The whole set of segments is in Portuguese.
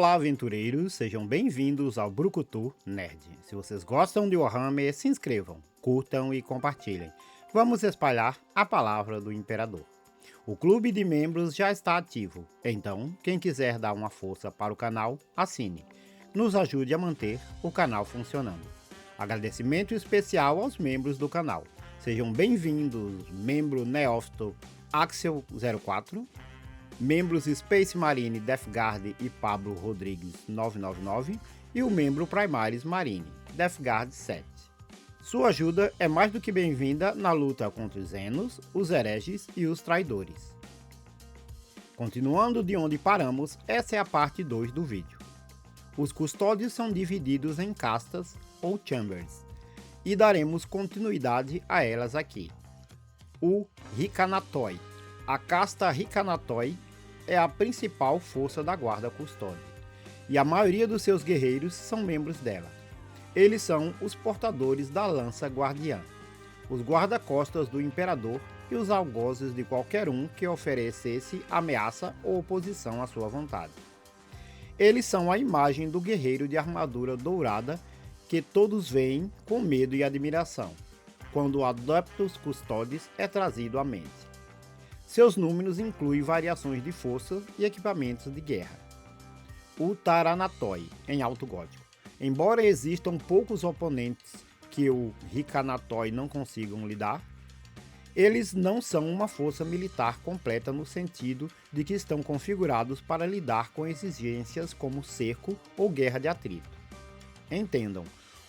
Olá, aventureiros! Sejam bem-vindos ao Brucutu Nerd. Se vocês gostam de Warhammer, se inscrevam, curtam e compartilhem. Vamos espalhar a palavra do Imperador. O clube de membros já está ativo, então quem quiser dar uma força para o canal, assine. Nos ajude a manter o canal funcionando. Agradecimento especial aos membros do canal. Sejam bem-vindos, membro neófito Axel04, membros Space Marine Death Guard e Pablo Rodrigues 999 e o membro Primaris Marine Death Guard 7. Sua ajuda é mais do que bem-vinda na luta contra os Xenos, os hereges e os traidores. Continuando de onde paramos, essa é a parte 2 do vídeo. Os custódios são divididos em castas ou chambers, e daremos continuidade a elas aqui. O Rhikanathoi. A casta Rhikanathoi é a principal força da guarda custódia, e a maioria dos seus guerreiros são membros dela. Eles são os portadores da lança guardiã, os guarda-costas do imperador e os algozes de qualquer um que oferecesse ameaça ou oposição à sua vontade. Eles são a imagem do guerreiro de armadura dourada que todos veem com medo e admiração, quando o Adeptus Custodes é trazido à mente. Seus números incluem variações de força e equipamentos de guerra. O Taranatoi, em alto gótico. Embora existam poucos oponentes que o Rhikanathoi não consigam lidar, eles não são uma força militar completa no sentido de que estão configurados para lidar com exigências como cerco ou guerra de atrito. Entendam,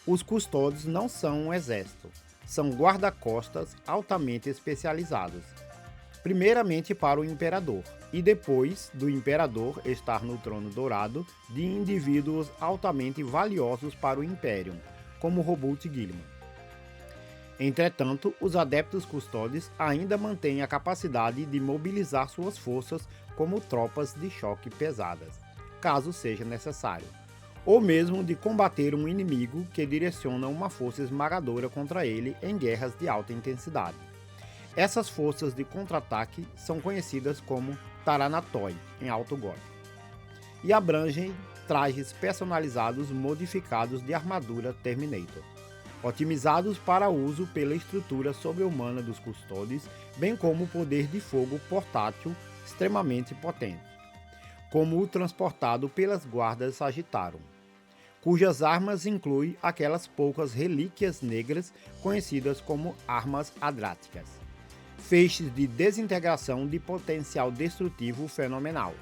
os custódios não são um exército, são guarda-costas altamente especializados, primeiramente para o imperador, e depois do imperador estar no trono dourado de indivíduos altamente valiosos para o Imperium, como Roboute Guilliman. Entretanto, os Adeptus Custodes ainda mantêm a capacidade de mobilizar suas forças como tropas de choque pesadas, caso seja necessário, ou mesmo de combater um inimigo que direciona uma força esmagadora contra ele em guerras de alta intensidade. Essas forças de contra-ataque são conhecidas como Taranatoi, em alto gótico, e abrangem trajes personalizados modificados de armadura Terminator, otimizados para uso pela estrutura sobre-humana dos custódios, bem como o poder de fogo portátil extremamente potente, como o transportado pelas guardas Sagittarum, cujas armas incluem aquelas poucas relíquias negras conhecidas como armas adráticas, feixes de desintegração de potencial destrutivo fenomenal,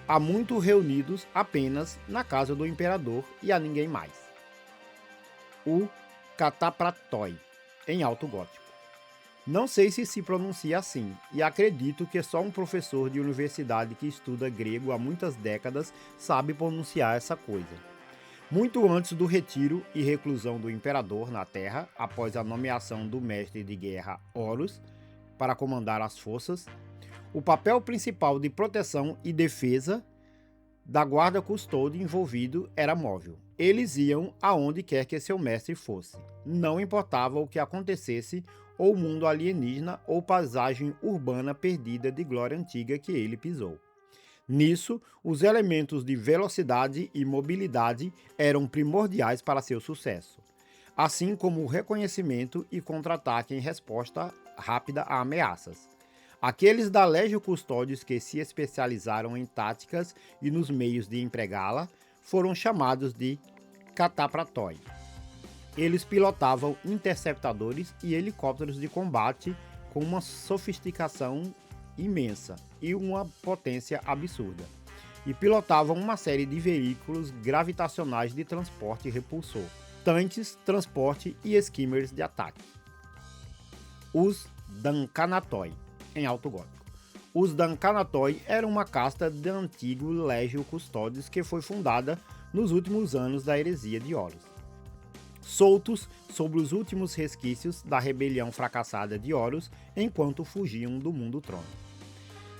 há muito reunidos apenas na casa do imperador e a ninguém mais. O Catapratoi, em alto gótico. Não sei se pronuncia assim, e acredito que só um professor de universidade que estuda grego há muitas décadas sabe pronunciar essa coisa. Muito antes do retiro e reclusão do imperador na Terra, após a nomeação do mestre de guerra Horus para comandar as forças, o papel principal de proteção e defesa da guarda custódia envolvido era móvel. Eles iam aonde quer que seu mestre fosse. Não importava o que acontecesse, ou mundo alienígena ou paisagem urbana perdida de glória antiga que ele pisou. Nisso, os elementos de velocidade e mobilidade eram primordiais para seu sucesso, assim como o reconhecimento e contra-ataque em resposta rápida a ameaças. Aqueles da Legio Custódios que se especializaram em táticas e nos meios de empregá-la foram chamados de Catapratoi. Eles pilotavam interceptadores e helicópteros de combate com uma sofisticação imensa e uma potência absurda, e pilotavam uma série de veículos gravitacionais de transporte repulsor, tanques, transporte e skimmers de ataque. Os Dankanathoi, em alto gótico. Os Dankanathoi eram uma casta de antigo Legio Custodes que foi fundada nos últimos anos da heresia de Horus, soltos sobre os últimos resquícios da rebelião fracassada de Horus enquanto fugiam do mundo trono.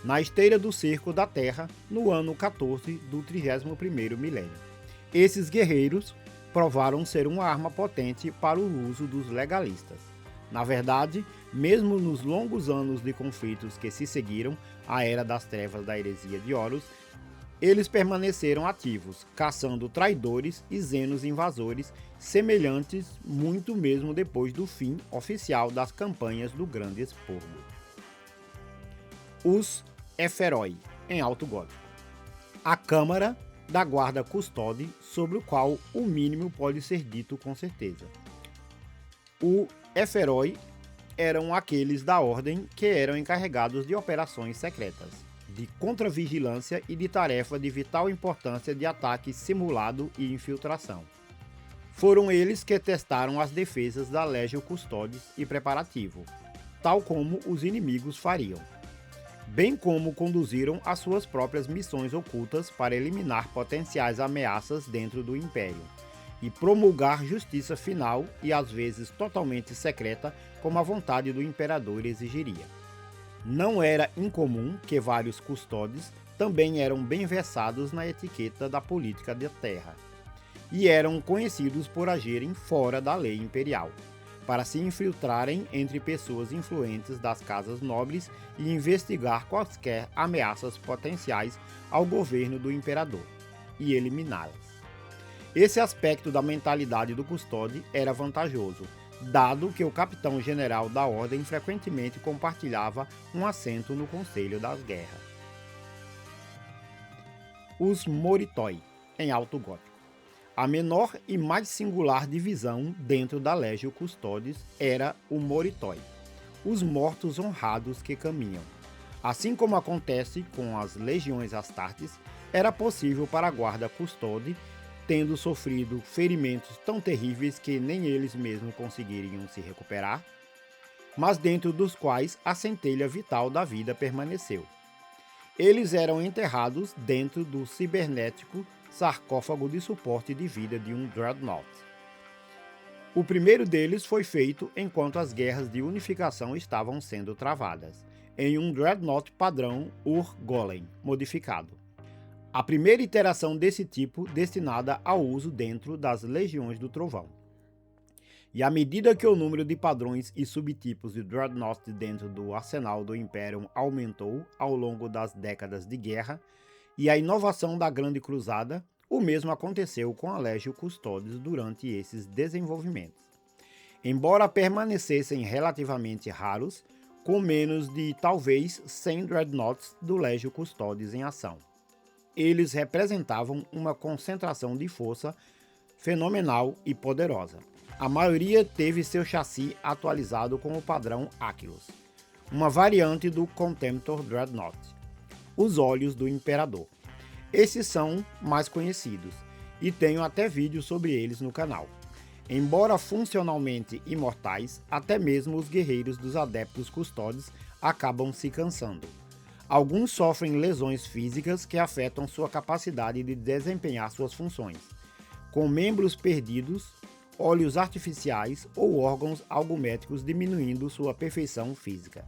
Na esteira do cerco da Terra, no ano 14 do 31º milênio. Esses guerreiros provaram ser uma arma potente para o uso dos legalistas. Na verdade, mesmo nos longos anos de conflitos que se seguiram à Era das Trevas da heresia de Horus, Eles permaneceram ativos, caçando traidores e zenos invasores, semelhantes muito mesmo depois do fim oficial das campanhas do Grande Expurgo. Os Ephoroi, em alto gótico. A Câmara da Guarda Custóde, sobre o qual o mínimo pode ser dito com certeza. O Ephoroi eram aqueles da ordem que eram encarregados de operações secretas, de contravigilância e de tarefa de vital importância de ataque simulado e infiltração. Foram eles que testaram as defesas da Legio Custodes e Preparativo, tal como os inimigos fariam, bem como conduziram as suas próprias missões ocultas para eliminar potenciais ameaças dentro do Império e promulgar justiça final e às vezes totalmente secreta, como a vontade do Imperador exigiria. Não era incomum que vários custodes também eram bem versados na etiqueta da política da terra, e eram conhecidos por agirem fora da lei imperial, para se infiltrarem entre pessoas influentes das casas nobres e investigar quaisquer ameaças potenciais ao governo do imperador, e eliminá-las. Esse aspecto da mentalidade do custóde era vantajoso, dado que o capitão-general da ordem frequentemente compartilhava um assento no Conselho das Guerras. Os Moritoi, em alto gótico. A menor e mais singular divisão dentro da Legio Custodes era o Moritoi, os mortos honrados que caminham. Assim como acontece com as legiões Astartes, era possível para a guarda custode, tendo sofrido ferimentos tão terríveis que nem eles mesmos conseguiriam se recuperar, mas dentro dos quais a centelha vital da vida permaneceu. Eles eram enterrados dentro do cibernético sarcófago de suporte de vida de um Dreadnought. O primeiro deles foi feito enquanto as guerras de unificação estavam sendo travadas, em um Dreadnought padrão Ur-Golem modificado. A primeira iteração desse tipo destinada ao uso dentro das Legiões do Trovão. E à medida que o número de padrões e subtipos de Dreadnought dentro do arsenal do Imperium aumentou ao longo das décadas de guerra, e a inovação da Grande Cruzada, o mesmo aconteceu com a Legio Custodes durante esses desenvolvimentos. Embora permanecessem relativamente raros, com menos de talvez 100 Dreadnoughts do Legio Custodes em ação. Eles representavam uma concentração de força fenomenal e poderosa. A maioria teve seu chassi atualizado com o padrão Aquilos, uma variante do Contemptor Dreadnought. Os Olhos do Imperador. Esses são mais conhecidos, e tenho até vídeos sobre eles no canal. Embora funcionalmente imortais, até mesmo os guerreiros dos Adeptos Custodes acabam se cansando. Alguns sofrem lesões físicas que afetam sua capacidade de desempenhar suas funções, com membros perdidos, olhos artificiais ou órgãos algométricos diminuindo sua perfeição física.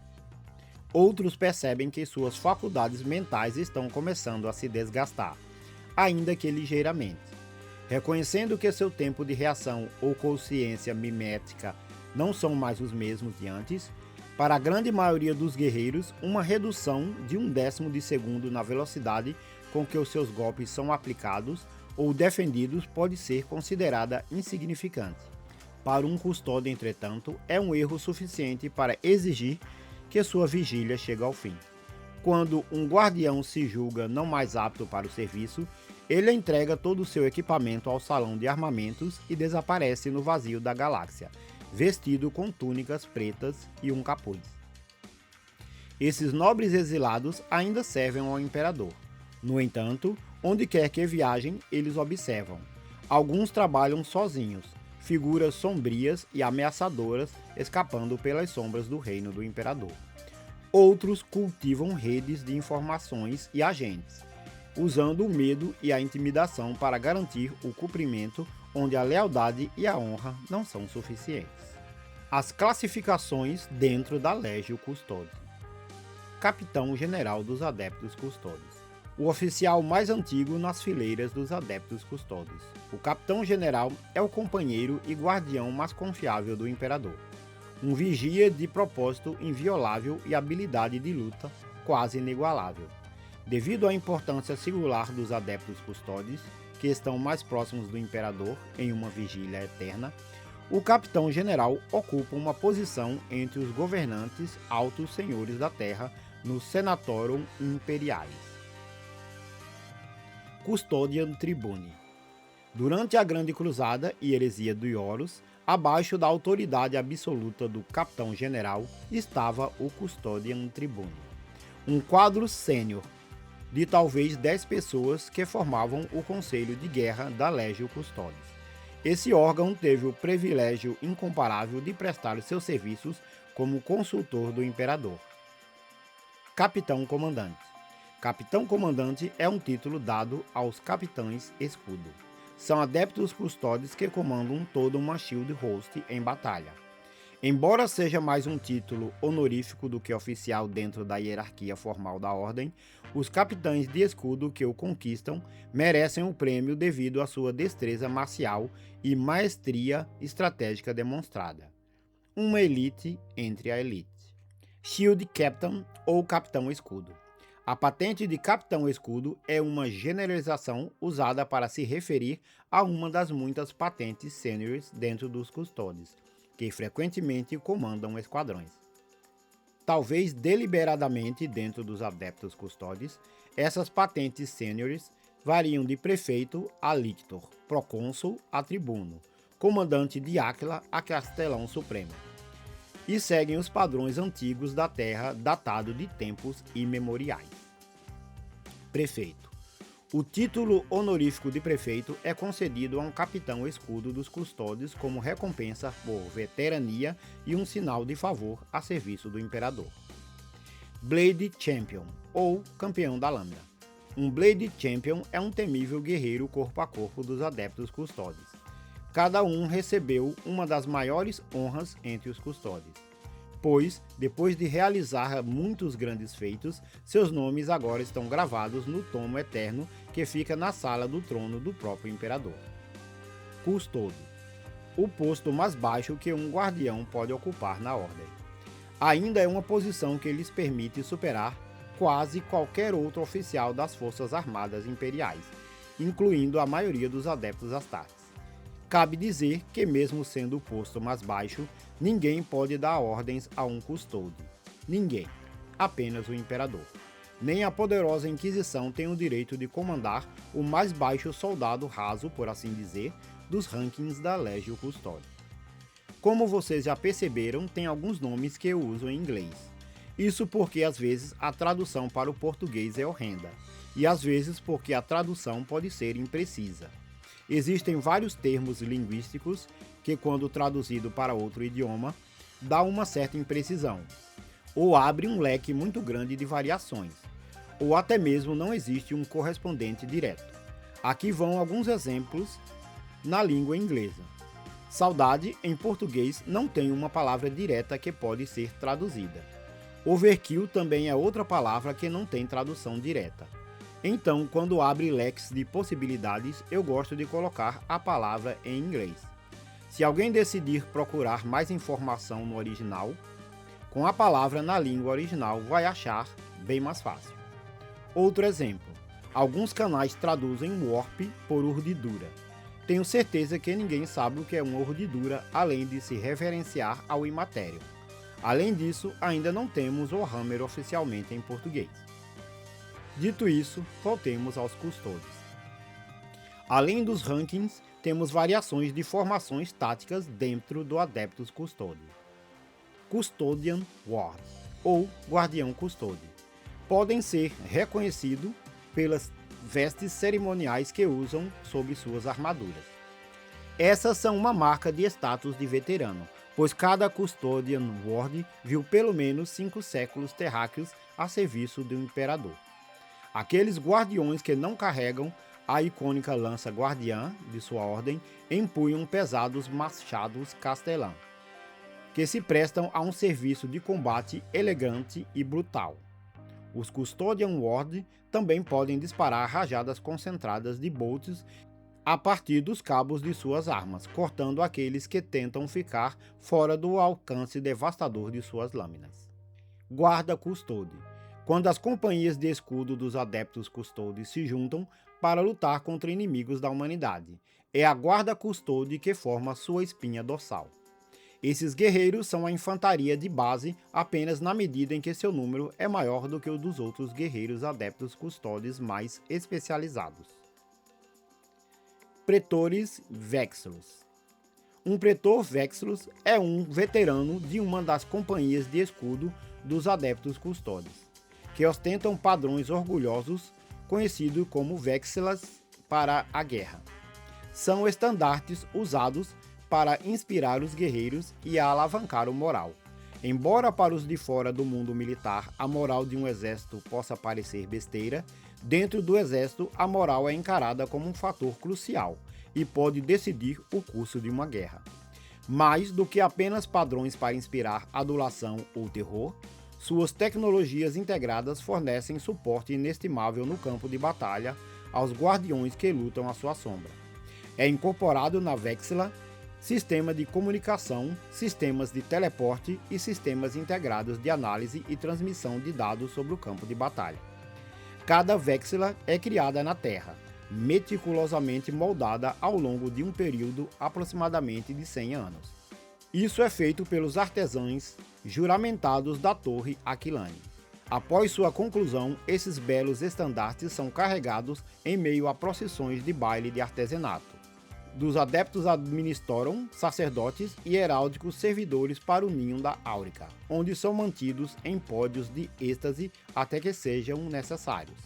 Outros percebem que suas faculdades mentais estão começando a se desgastar, ainda que ligeiramente. Reconhecendo que seu tempo de reação ou consciência mimética não são mais os mesmos de antes, para a grande maioria dos guerreiros, uma redução de 1/10 de segundo na velocidade com que os seus golpes são aplicados ou defendidos pode ser considerada insignificante. Para um custódio, entretanto, é um erro suficiente para exigir que sua vigília chegue ao fim. Quando um guardião se julga não mais apto para o serviço, ele entrega todo o seu equipamento ao salão de armamentos e desaparece no vazio da galáxia, vestido com túnicas pretas e um capuz. Esses nobres exilados ainda servem ao imperador. No entanto, onde quer que viajem, eles observam. Alguns trabalham sozinhos, figuras sombrias e ameaçadoras escapando pelas sombras do reino do imperador. Outros cultivam redes de informações e agentes, usando o medo e a intimidação para garantir o cumprimento onde a lealdade e a honra não são suficientes. As classificações dentro da Legio Custodes. Capitão-General dos Adeptos Custodes. O oficial mais antigo nas fileiras dos Adeptos Custodes. O Capitão-General é o companheiro e guardião mais confiável do Imperador. Um vigia de propósito inviolável e habilidade de luta quase inigualável. Devido à importância singular dos adeptos custodes, que estão mais próximos do imperador em uma vigília eterna, o capitão-general ocupa uma posição entre os governantes altos senhores da terra no Senatorum Imperialis. Custodian Tribune. Durante a Grande Cruzada e heresia do Horus, abaixo da autoridade absoluta do capitão-general estava o Custodian Tribune, um quadro sênior de talvez 10 pessoas que formavam o Conselho de Guerra da Legio Custodes. Esse órgão teve o privilégio incomparável de prestar seus serviços como consultor do imperador. Capitão Comandante. Capitão Comandante é um título dado aos capitães escudo. São adeptos custodes que comandam toda uma shield host em batalha. Embora seja mais um título honorífico do que oficial dentro da hierarquia formal da ordem, os capitães de escudo que o conquistam merecem o prêmio devido à sua destreza marcial e maestria estratégica demonstrada. Uma elite entre a elite. Shield Captain ou Capitão Escudo. A patente de Capitão Escudo é uma generalização usada para se referir a uma das muitas patentes sêniores dentro dos custodes, que frequentemente comandam esquadrões. Talvez deliberadamente dentro dos adeptos custodes, essas patentes sêniores variam de prefeito a lictor, procônsul a tribuno, comandante de Áquila a castelão supremo, e seguem os padrões antigos da terra datado de tempos imemoriais. Prefeito. O título honorífico de prefeito é concedido a um capitão escudo dos custodes como recompensa por veterania e um sinal de favor a serviço do imperador. Blade Champion, ou Campeão da Lâmina. Um Blade Champion é um temível guerreiro corpo a corpo dos adeptos custodes. Cada um recebeu uma das maiores honras entre os custodes, pois, depois de realizar muitos grandes feitos, seus nomes agora estão gravados no tomo eterno que fica na sala do trono do próprio imperador. Custodo. O posto mais baixo que um guardião pode ocupar na ordem. Ainda é uma posição que lhes permite superar quase qualquer outro oficial das forças armadas imperiais, incluindo a maioria dos adeptos Astartes. Cabe dizer que, mesmo sendo o posto mais baixo, ninguém pode dar ordens a um custode. Ninguém. Apenas o imperador. Nem a poderosa Inquisição tem o direito de comandar o mais baixo soldado raso, por assim dizer, dos rankings da Legio Custode. Como vocês já perceberam, tem alguns nomes que eu uso em inglês. Isso porque às vezes a tradução para o português é horrenda, e às vezes porque a tradução pode ser imprecisa. Existem vários termos linguísticos que, quando traduzido para outro idioma, dá uma certa imprecisão, ou abre um leque muito grande de variações, ou até mesmo não existe um correspondente direto. Aqui vão alguns exemplos na língua inglesa. Saudade, em português, não tem uma palavra direta que pode ser traduzida. Overkill também é outra palavra que não tem tradução direta. Então, quando abre leques de possibilidades, eu gosto de colocar a palavra em inglês. Se alguém decidir procurar mais informação no original, com a palavra na língua original vai achar bem mais fácil. Outro exemplo, alguns canais traduzem warp por urdidura. Tenho certeza que ninguém sabe o que é uma urdidura além de se referenciar ao imatério. Além disso, ainda não temos o Warhammer oficialmente em português. Dito isso, voltemos aos custodes. Além dos rankings, temos variações de formações táticas dentro do Adeptus Custode. Custodian Ward, ou Guardião Custode, podem ser reconhecidos pelas vestes cerimoniais que usam sob suas armaduras. Essas são uma marca de status de veterano, pois cada Custodian Ward viu pelo menos 5 séculos terráqueos a serviço do imperador. Aqueles guardiões que não carregam a icônica lança guardiã de sua ordem empunham pesados machados castelã, que se prestam a um serviço de combate elegante e brutal. Os Custodian Ward também podem disparar rajadas concentradas de bolts a partir dos cabos de suas armas, cortando aqueles que tentam ficar fora do alcance devastador de suas lâminas. Guarda Custode. quando as companhias de escudo dos Adeptus Custodes se juntam para lutar contra inimigos da humanidade. É a Guarda Custode que forma sua espinha dorsal. Esses guerreiros são a infantaria de base apenas na medida em que seu número é maior do que o dos outros guerreiros Adeptus Custodes mais especializados. Pretores Vexillus. Um Pretor Vexillus é um veterano de uma das companhias de escudo dos Adeptus Custodes, que ostentam padrões orgulhosos conhecidos como Vexillas para a guerra. São estandartes usados para inspirar os guerreiros e a alavancar o moral. Embora para os de fora do mundo militar a moral de um exército possa parecer besteira, dentro do exército a moral é encarada como um fator crucial e pode decidir o curso de uma guerra. Mais do que apenas padrões para inspirar adulação ou terror, suas tecnologias integradas fornecem suporte inestimável no campo de batalha aos guardiões que lutam à sua sombra. É incorporado na Vexilla sistema de comunicação, sistemas de teleporte e sistemas integrados de análise e transmissão de dados sobre o campo de batalha. Cada Vexilla é criada na Terra, meticulosamente moldada ao longo de um período aproximadamente de 100 anos. Isso é feito pelos artesãos juramentados da Torre Aquilane. Após sua conclusão, esses belos estandartes são carregados em meio a procissões de baile de artesanato. Dos adeptos administram sacerdotes e heráldicos servidores para o ninho da Áurica, onde são mantidos em pódios de êxtase até que sejam necessários.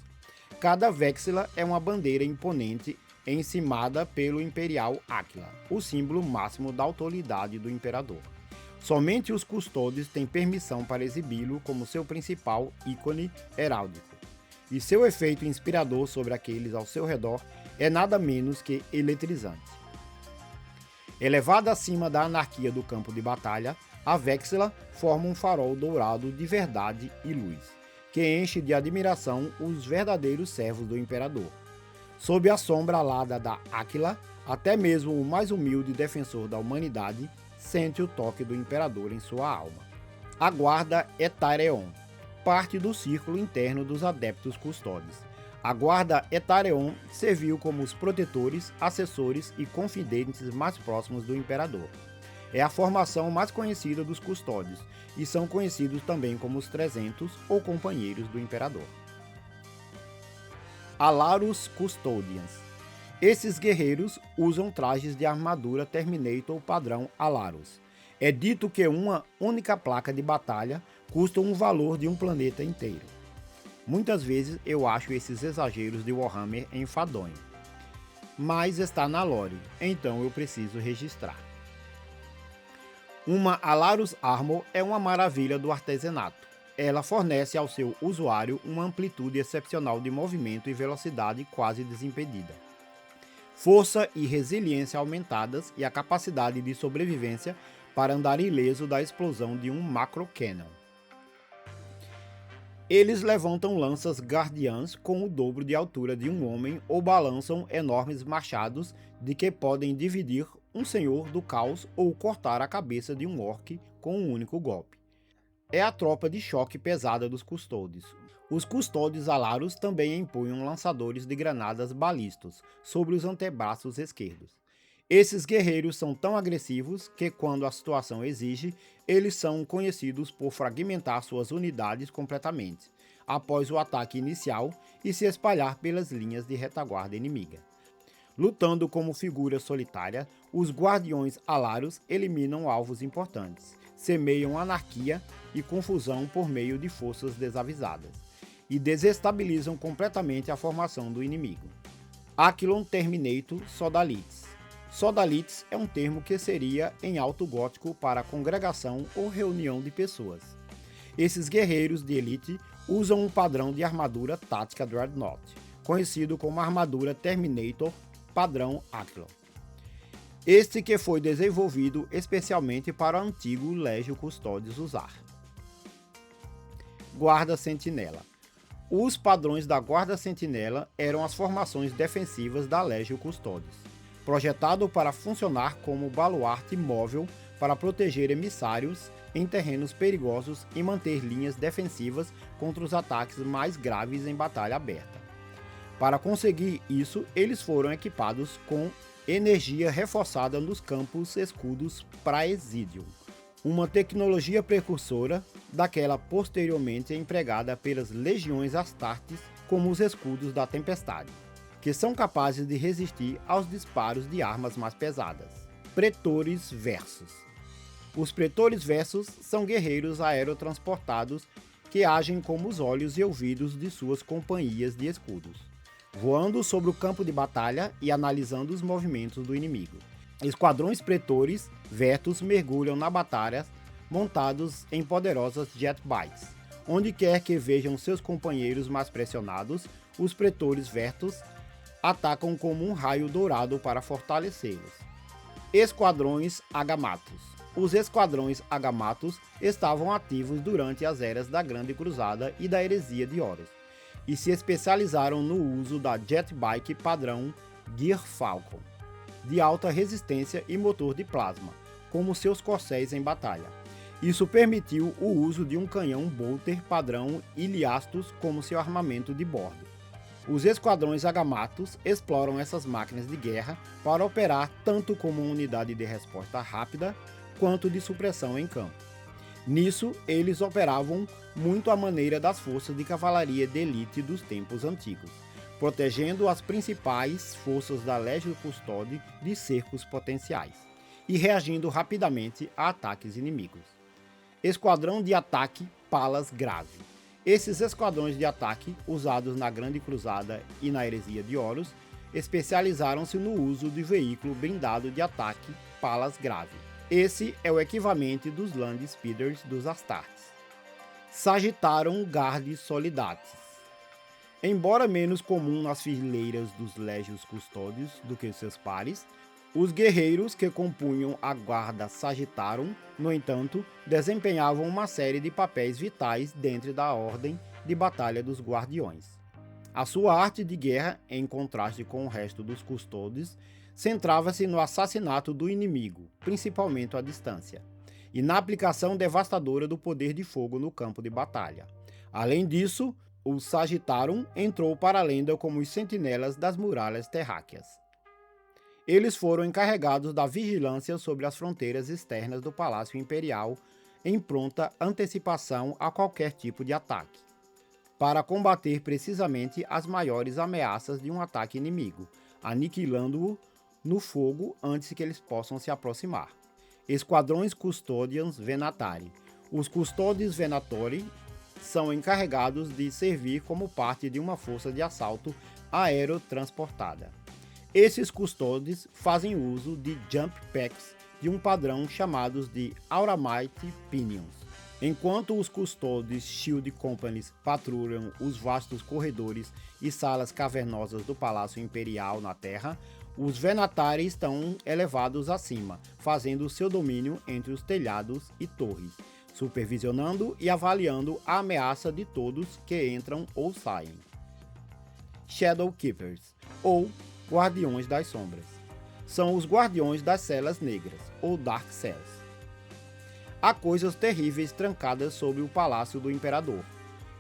Cada Vexilla é uma bandeira imponente encimada pelo Imperial Áquila, o símbolo máximo da autoridade do imperador. Somente os custodes têm permissão para exibi-lo como seu principal ícone heráldico, e seu efeito inspirador sobre aqueles ao seu redor é nada menos que eletrizante. Elevada acima da anarquia do campo de batalha, a Vexilla forma um farol dourado de verdade e luz, que enche de admiração os verdadeiros servos do imperador. Sob a sombra alada da Áquila, até mesmo o mais humilde defensor da humanidade sente o toque do imperador em sua alma. A Guarda Etareon, parte do círculo interno dos Adeptus Custodes. A Guarda Etareon serviu como os protetores, assessores e confidentes mais próximos do imperador. É a formação mais conhecida dos custódios e são conhecidos também como os 300 ou companheiros do imperador. Alarus Custodians. Esses guerreiros usam trajes de armadura Terminator padrão Alarus. É dito que uma única placa de batalha custa um valor de um planeta inteiro. Muitas vezes eu acho esses exageros de Warhammer enfadonho, mas está na lore, então eu preciso registrar. Uma Alarus Armor é uma maravilha do artesanato. Ela fornece ao seu usuário uma amplitude excepcional de movimento e velocidade quase desimpedida, força e resiliência aumentadas e a capacidade de sobrevivência para andar ileso da explosão de um macro cannon. Eles levantam lanças guardiãs com o dobro de altura de um homem ou balançam enormes machados de que podem dividir um senhor do caos ou cortar a cabeça de um orc com um único golpe. É a tropa de choque pesada dos custodes. Os custodes alaros também empunham lançadores de granadas balistos sobre os antebraços esquerdos. Esses guerreiros são tão agressivos que, quando a situação exige, eles são conhecidos por fragmentar suas unidades completamente, após o ataque inicial e se espalhar pelas linhas de retaguarda inimiga. Lutando como figura solitária, os guardiões alaros eliminam alvos importantes, semeiam anarquia e confusão por meio de forças desavisadas, e desestabilizam completamente a formação do inimigo. Aquilon Terminator Sodalites. Sodalites é um termo que seria em alto gótico para congregação ou reunião de pessoas. Esses guerreiros de elite usam um padrão de armadura tática Dreadnought, conhecido como armadura Terminator padrão Aquilon. Este que foi desenvolvido especialmente para o antigo Legio Custodes usar. Guarda Sentinela. Os padrões da Guarda Sentinela eram as formações defensivas da Legio Custodes. Projetado para funcionar como baluarte móvel, para proteger emissários em terrenos perigosos e manter linhas defensivas contra os ataques mais graves em batalha aberta. Para conseguir isso, eles foram equipados com energia reforçada nos campos escudos Praesidium, uma tecnologia precursora daquela posteriormente empregada pelas legiões Astartes como os escudos da tempestade, que são capazes de resistir aos disparos de armas mais pesadas. Pretores Versus. Os Pretores Versus são guerreiros aerotransportados que agem como os olhos e ouvidos de suas companhias de escudos, voando sobre o campo de batalha e analisando os movimentos do inimigo. Esquadrões Pretores Vertus mergulham na batalha montados em poderosas jetbikes. Onde quer que vejam seus companheiros mais pressionados, os Pretores Vertus atacam como um raio dourado para fortalecê-los. Esquadrões Agamatus. Os esquadrões Agamatus estavam ativos durante as eras da Grande Cruzada e da Heresia de Horus, e se especializaram no uso da jetbike padrão Gear Falcon, de alta resistência e motor de plasma, como seus corcéis em batalha. Isso permitiu o uso de um canhão Bolter padrão Iliastus como seu armamento de bordo. Os esquadrões Agamatus exploram essas máquinas de guerra para operar tanto como uma unidade de resposta rápida quanto de supressão em campo. Nisso, eles operavam muito à maneira das forças de cavalaria de elite dos tempos antigos, protegendo as principais forças da Legio Custode de cercos potenciais e reagindo rapidamente a ataques inimigos. Esquadrão de Ataque Palas Grave. Esses esquadrões de ataque, usados na Grande Cruzada e na Heresia de Horus, especializaram-se no uso de veículo blindado de ataque Palas Grave. Esse é o equivalente dos Land Speeders dos Astartes. Sagittarum Guardi Solidates. Embora menos comum nas fileiras dos Legios Custódios do que seus pares, os guerreiros que compunham a guarda Sagittarum, no entanto, desempenhavam uma série de papéis vitais dentro da ordem de batalha dos Guardiões. A sua arte de guerra, em contraste com o resto dos Custódios, centrava-se no assassinato do inimigo, principalmente à distância, e na aplicação devastadora do poder de fogo no campo de batalha. Além disso, o Sagittarum entrou para a lenda como os sentinelas das muralhas terráqueas. Eles foram encarregados da vigilância sobre as fronteiras externas do Palácio Imperial, em pronta antecipação a qualquer tipo de ataque, para combater precisamente as maiores ameaças de um ataque inimigo, aniquilando-o no fogo antes que eles possam se aproximar. Esquadrões Custodians Venatari. Os Custodes Venatori são encarregados de servir como parte de uma força de assalto aerotransportada. Esses Custodes fazem uso de Jump Packs de um padrão chamados de Auramite Pinions. Enquanto os Custodes Shield Companies patrulham os vastos corredores e salas cavernosas do Palácio Imperial na Terra, os Venatari estão elevados acima, fazendo seu domínio entre os telhados e torres, supervisionando e avaliando a ameaça de todos que entram ou saem. Shadow Keepers, ou Guardiões das Sombras, são os guardiões das celas negras, ou Dark Cells. Há coisas terríveis trancadas sobre o palácio do imperador,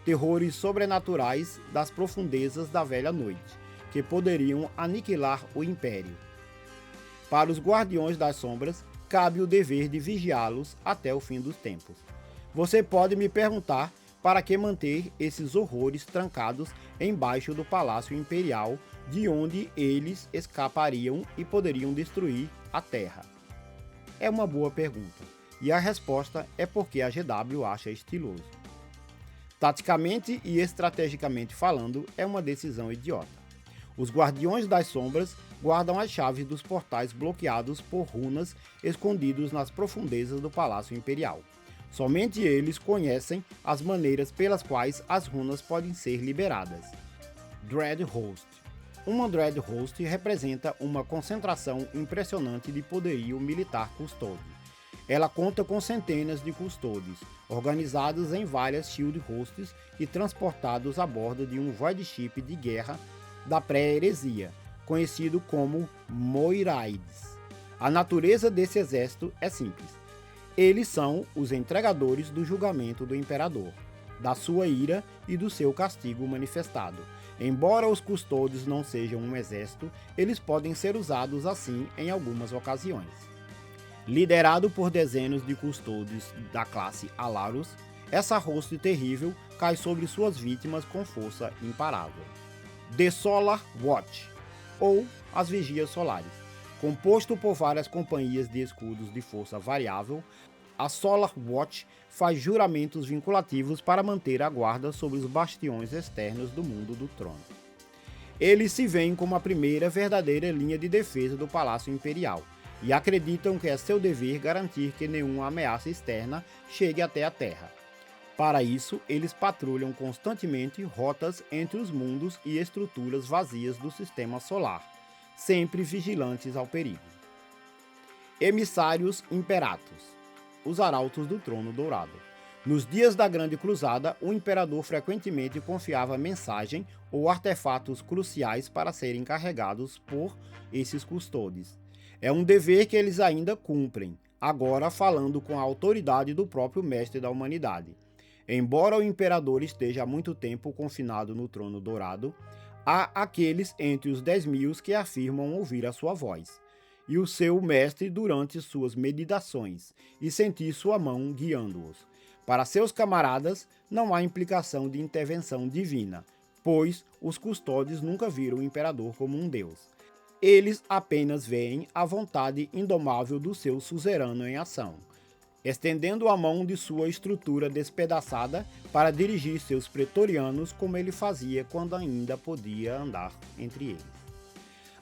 terrores sobrenaturais das profundezas da velha noite, que poderiam aniquilar o império. Para os Guardiões das Sombras, cabe o dever de vigiá-los até o fim dos tempos. Você pode me perguntar para que manter esses horrores trancados embaixo do Palácio Imperial, de onde eles escapariam e poderiam destruir a Terra? É uma boa pergunta, e a resposta é porque a GW acha estiloso. Taticamente e estrategicamente falando, é uma decisão idiota. Os Guardiões das Sombras guardam as chaves dos portais bloqueados por runas escondidos nas profundezas do Palácio Imperial. Somente eles conhecem as maneiras pelas quais as runas podem ser liberadas. Dread Host. Uma Dread Host representa uma concentração impressionante de poderio militar custódio. Ela conta com centenas de custódios, organizados em várias Shield Hosts e transportados a bordo de um void ship de guerra da pré-heresia, conhecido como Moiraides. A natureza desse exército é simples. Eles são os entregadores do julgamento do imperador, da sua ira e do seu castigo manifestado. Embora os custódios não sejam um exército, eles podem ser usados assim em algumas ocasiões. Liderado por dezenas de custódios da classe Alarus, essa hoste terrível cai sobre suas vítimas com força imparável. The Solar Watch, ou as Vigias Solares. Composto por várias companhias de escudos de força variável, a Solar Watch faz juramentos vinculativos para manter a guarda sobre os bastiões externos do mundo do trono. Eles se veem como a primeira verdadeira linha de defesa do Palácio Imperial e acreditam que é seu dever garantir que nenhuma ameaça externa chegue até a Terra. Para isso, eles patrulham constantemente rotas entre os mundos e estruturas vazias do Sistema Solar, sempre vigilantes ao perigo. Emissários Imperatus, os Arautos do Trono Dourado. Nos dias da Grande Cruzada, o imperador frequentemente confiava mensagem ou artefatos cruciais para serem carregados por esses custódios. É um dever que eles ainda cumprem, agora falando com a autoridade do próprio Mestre da Humanidade. Embora o imperador esteja há muito tempo confinado no Trono Dourado, há aqueles entre os 10.000 que afirmam ouvir a sua voz e o seu mestre durante suas meditações e sentir sua mão guiando-os. Para seus camaradas, não há implicação de intervenção divina, pois os custódios nunca viram o imperador como um deus. Eles apenas veem a vontade indomável do seu suzerano em ação, estendendo a mão de sua estrutura despedaçada para dirigir seus pretorianos como ele fazia quando ainda podia andar entre eles.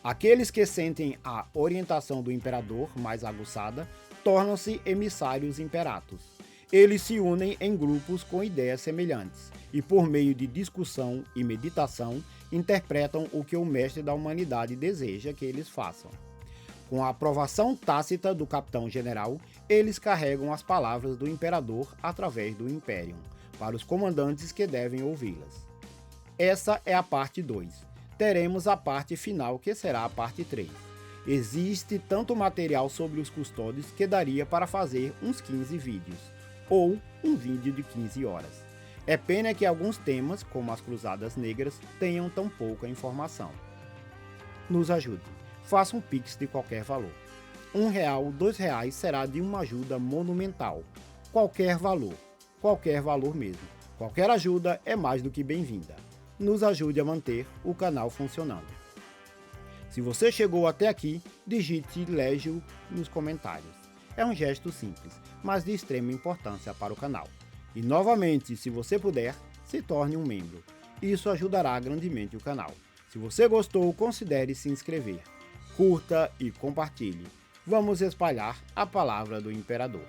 Aqueles que sentem a orientação do imperador mais aguçada tornam-se emissários imperatus. Eles se unem em grupos com ideias semelhantes e, por meio de discussão e meditação, interpretam o que o Mestre da Humanidade deseja que eles façam. Com a aprovação tácita do capitão-general, eles carregam as palavras do imperador através do Imperium, para os comandantes que devem ouvi-las. Essa é a parte 2. Teremos a parte final, que será a parte 3. Existe tanto material sobre os custódios que daria para fazer uns 15 vídeos, ou um vídeo de 15 horas. É pena que alguns temas, como as Cruzadas Negras, tenham tão pouca informação. Nos ajude. Faça um Pix de qualquer valor. R$1, R$2 será de uma ajuda monumental. Qualquer valor mesmo. Qualquer ajuda é mais do que bem-vinda. Nos ajude a manter o canal funcionando. Se você chegou até aqui, digite Légio nos comentários. É um gesto simples, mas de extrema importância para o canal. E novamente, se você puder, se torne um membro. Isso ajudará grandemente o canal. Se você gostou, considere se inscrever. Curta e compartilhe. Vamos espalhar a palavra do Imperador.